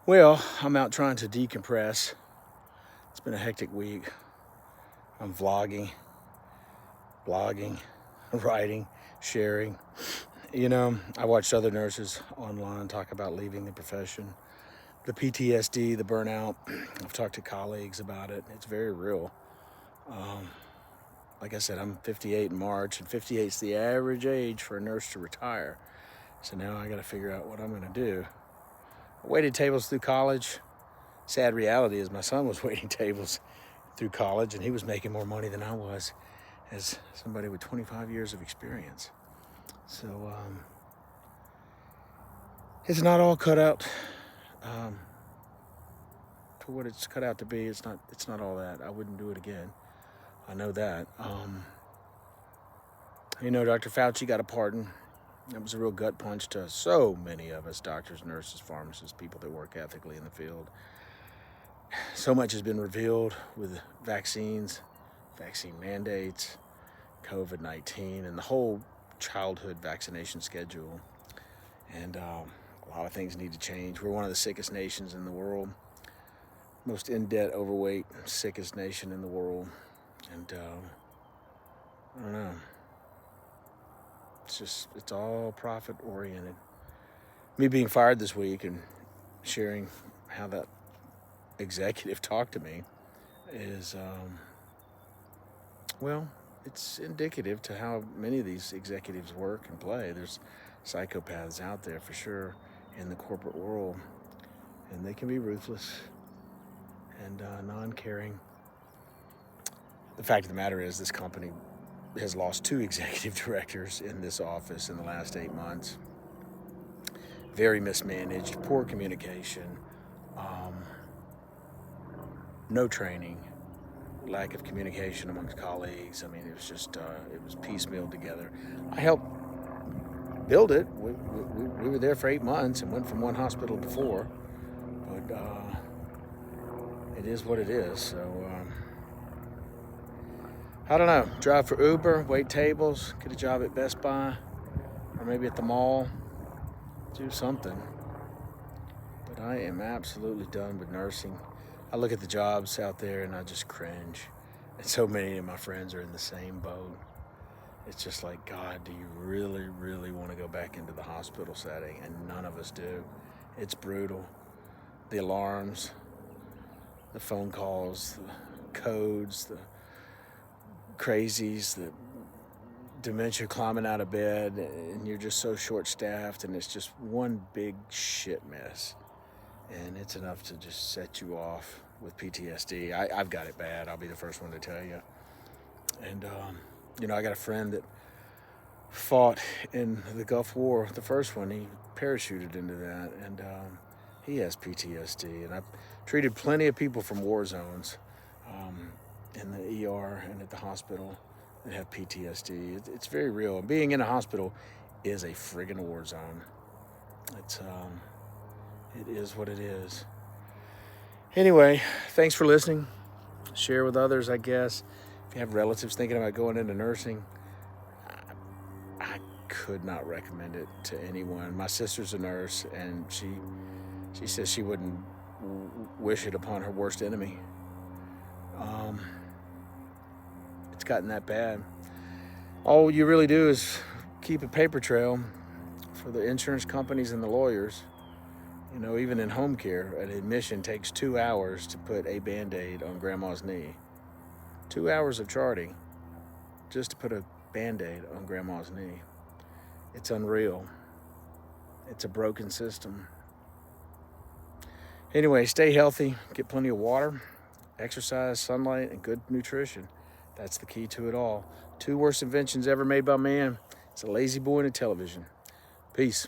Well, I'm out trying to decompress. It's been a hectic week. I'm vlogging, blogging, writing, sharing. I watched other nurses online talk about leaving the profession, the PTSD, the burnout. I've talked to colleagues about it. It's very real. Like I said, I'm 58 in March, and 58 is the average age for a nurse to retire. So now I got to figure out what I'm going to do. I waited tables through college. Sad reality is my son was waiting tables through college, and he was making more money than I was as somebody with 25 years of experience. So it's not all cut out for what it's cut out to be. It's not all that. I wouldn't do it again. I know that. Dr. Fauci got a pardon. That was a real gut punch to so many of us, doctors, nurses, pharmacists, people that work ethically in the field. So much has been revealed with vaccines, vaccine mandates, COVID-19, and the whole childhood vaccination schedule. And a lot of things need to change. We're one of the sickest nations in the world, most in-debt, overweight, sickest nation in the world. And I don't know. It's all profit oriented. Me being fired this week and sharing how that executive talked to me is, it's indicative to how many of these executives work and play. There's psychopaths out there for sure in the corporate world, and they can be ruthless and non-caring. The fact of the matter is this company has lost 2 executive directors in this office in the last 8 months. Very mismanaged, poor communication, no training, lack of communication amongst colleagues. I mean, it was just, it was piecemealed together. I helped build it. We were there for 8 months and went from one hospital to 4. But it is what it is. So, I don't know. Drive for Uber, wait tables, get a job at Best Buy, or maybe at the mall. Do something. But I am absolutely done with nursing. I look at the jobs out there and I just cringe. And so many of my friends are in the same boat. It's just like, God, do you really, really want to go back into the hospital setting? And none of us do. It's brutal. The alarms, the phone calls, the codes, the crazies, the dementia climbing out of bed, and you're just so short-staffed, and it's just one big shit mess. And it's enough to just set you off with PTSD. I've got it bad. I'll be the first one to tell you. And, I got a friend that fought in the Gulf War, the first one. He parachuted into that, and he has PTSD. And I've treated plenty of people from war zones in the ER and at the hospital that have PTSD. It's very real. Being in a hospital is a friggin' war zone. It is what it is. Anyway, thanks for listening. Share with others, I guess. If you have relatives thinking about going into nursing, I could not recommend it to anyone. My sister's a nurse, and she says she wouldn't wish it upon her worst enemy. It's gotten that bad. All you really do is keep a paper trail for the insurance companies and the lawyers. Even in home care, an admission takes 2 hours to put a Band-Aid on grandma's knee. 2 hours of charting just to put a Band-Aid on grandma's knee. It's unreal. It's a broken system. Anyway, stay healthy, get plenty of water, exercise, sunlight, and good nutrition. That's the key to it all. 2 worst inventions ever made by man. It's a lazy boy and a television. Peace.